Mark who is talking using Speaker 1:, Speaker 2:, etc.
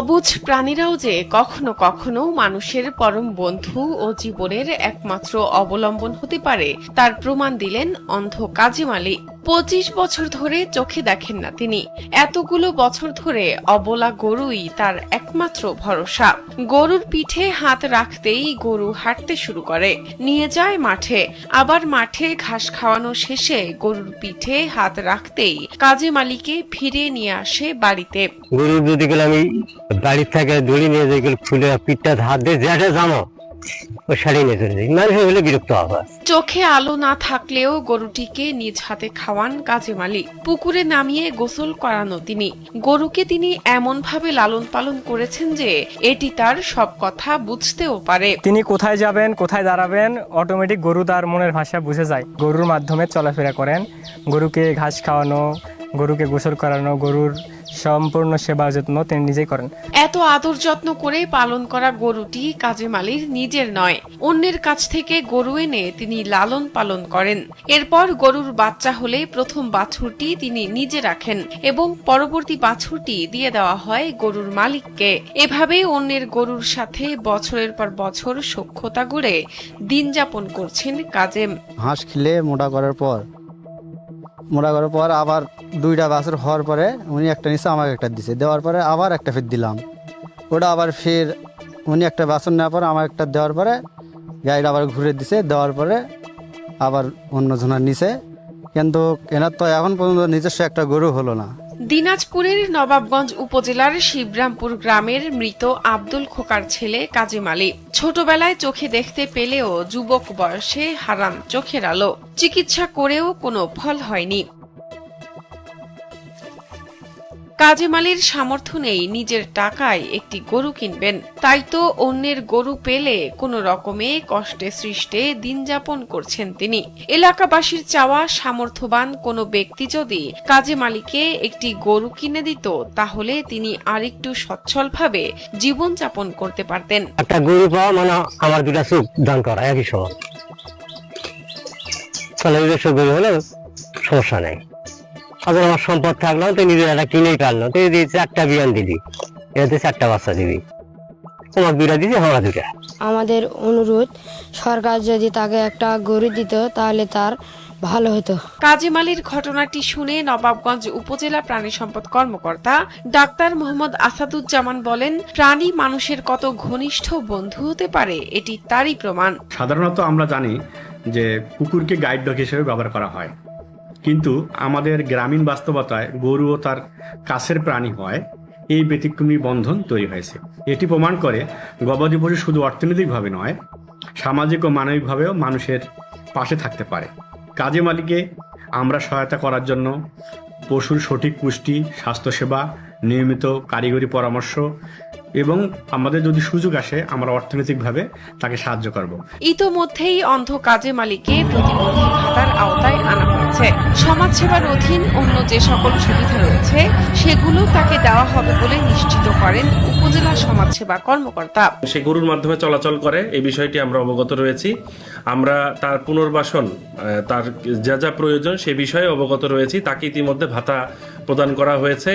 Speaker 1: অবুঝ প্রাণীরাও যে কখনো কখনো মানুষের পরম বন্ধু ও জীবনের একমাত্র অবলম্বন হতে পারে তার প্রমাণ দিলেন অন্ধ কাজী মালিক। 25 বছর ধরে চোখে দেখেন না তিনি। এতগুলো বছর ধরে অবলা গরুই তার একমাত্র ভরসা। গরুর পিঠে হাত রাখতেই গরু হাঁটতে শুরু করে, নিয়ে যায় মাঠে। আবার মাঠে ঘাস খাওয়ানো শেষে গরুর পিঠে হাত রাখতেই কাজী মালিককে ফিরে নিয়ে আসে বাড়িতে।
Speaker 2: গরু যদি গেলে আমি বাড়ির থেকে দড়ি নিয়ে যাই, খুলে পিঠটা হাত দিয়ে যেটা জানো ও শাড়ি নিয়ে চলে যাই। মানুষ হলে বিরক্ত হবে।
Speaker 1: চোখে আলো না থাকলেও গরুটিকে নিজ হাতে খাওয়ান কাজী মালিক। পুকুরে নামিয়ে গোসল করানো তিনি। গরুকে তিনি এমন ভাবে লালন পালন করেছেন যে এটি তার সব কথা বুঝতেও পারে।
Speaker 3: তিনি কোথায় যাবেন, কোথায় দাঁড়াবেন, অটোমেটিক গরু তার মনের ভাষা বুঝে যায়। গরুর মাধ্যমে চলাফেরা করেন। গরুকে ঘাস খাওয়ানো, গরুকে গোসল করানো, গরুর সম্পূর্ণ সেবা যত্ন তিনি নিজেই করেন।
Speaker 1: এত আদর যত্ন করে পালন করা গরুটি কাজী মালির নিজের নয়, অন্যের কাছ থেকে গরু এনে তিনি লালন পালন করেন। এরপর গরুর বাচ্চা হলে প্রথম বাছুরটি তিনি নিজে রাখেন এবং পরবর্তী বাছুরটি দিয়ে দেওয়া হয় গরুর মালিককে। এভাবে অন্যের গরুর সাথে বছরের পর বছর সখ্যতা গড়ে দিন যাপন করছেন কাজেম।
Speaker 4: হাঁস খেলে মোটা করার পর আবার দুইটা বাছুর হওয়ার পরে উনি একটা নিচে আমাকে একটা দিছে, দেওয়ার পরে আবার একটা ফের দিলাম। ওটা আবার ফের উনি একটা বাছুর নেওয়ার পরে আমার একটা দেওয়ার পরে গাড়িটা আবার ঘুরে দিছে, দেওয়ার পরে আবার অন্য জনের নিচে। কিন্তু এনার তো এখন পর্যন্ত নিজস্ব একটা গরু হলো না।
Speaker 1: দিনাজপুরের নবাবগঞ্জ উপজেলার শিবরামপুর গ্রামের মৃত আব্দুল খোকার ছেলে কাজী মালিক। ছোটবেলায় চোখে দেখতে পেলেও যুবক বয়সে হারান চোখের আলো। চিকিৎসা করেও কোনো ফল হয়নি। কাজী মালির সামর্থ্য নেই নিজের টাকায় একটি গরু কিনবেন, তাই তো অন্যের গরু পেলে কোনো রকমে কষ্টে সৃষ্টে দিন যাপন করছেন তিনি। এলাকাবাসীর চাওয়া সামর্থ্যবান কোনো ব্যক্তি যদি কাজী মালিককে একটি গরু কিনে দিত, তাহলে তিনি আরেকটু সচ্ছলভাবে জীবন যাপন করতে পারতেন।
Speaker 2: একটা গরু পাওয়া মানে আমার দুটা চোখ দান করা একই সমান। তাহলে গরু হলে সমস্যা নেই। আবার আমার সম্পদ থাকলো তো নিজের একটা কিনেই পারলো, তো যদি 4টা বিয়ান দিবি, এতে 4টা বাচ্চা দিবি, তোমার 2টা দিবি, আমরা 2টা।
Speaker 5: আমাদের অনুরোধ, সরকার যদি তাকে একটা গরু দিত তাহলে তার ভালো হতো।
Speaker 1: কাজী মালির ঘটনাটি শুনে নবাবগঞ্জ উপজেলা প্রাণী সম্পদ কর্মকর্তা ডাক্তার মোহাম্মদ আসাদুজ্জামান বলেন, প্রাণী মানুষের কত ঘনিষ্ঠ বন্ধু হতে পারে এটি তারই প্রমাণ।
Speaker 6: সাধারণত আমরা জানি যে কুকুরকে গাইড ডগ হিসেবে ব্যবহার করা হয়, কিন্তু আমাদের গ্রামীণ বাস্তবতায় গরুও তার কাছের প্রাণী হয়। এই ব্যতিক্রমী বন্ধন তৈরি হয়েছে। এটি প্রমাণ করে গবাদি পশু শুধু অর্থনৈতিকভাবে নয়, সামাজিক ও মানবিকভাবেও মানুষের পাশে থাকতে পারে। কাজী মালিককে আমরা সহায়তা করার জন্য পশুর সঠিক পুষ্টি, স্বাস্থ্যসেবা, নিয়মিত কারিগরি পরামর্শ এবং আমাদের যদি সুযোগ আসে আমরা অর্থনৈতিকভাবে তাকে সাহায্য করব।
Speaker 1: ইতোমধ্যেই অন্ধ কাজী মালিককে প্রতিবন্ধী ভাতার আওতায় আনা হয়েছে। সমাজসেবার অধীন অন্য যে সকল সুবিধা রয়েছে সেগুলো তাকে দেওয়া হবে বলে নিশ্চিত করেন উপজেলা সমাজসেবা কর্মকর্তা।
Speaker 7: সে গরুর মাধ্যমে চলাচল করে, এই বিষয়টি আমরা অবগত রয়েছি। আমরা তার পুনর্বাসন, তার যা যা প্রয়োজন সে বিষয়ে অবগত রয়েছি। তাকে ইতিমধ্যে ভাতা প্রদান করা হয়েছে।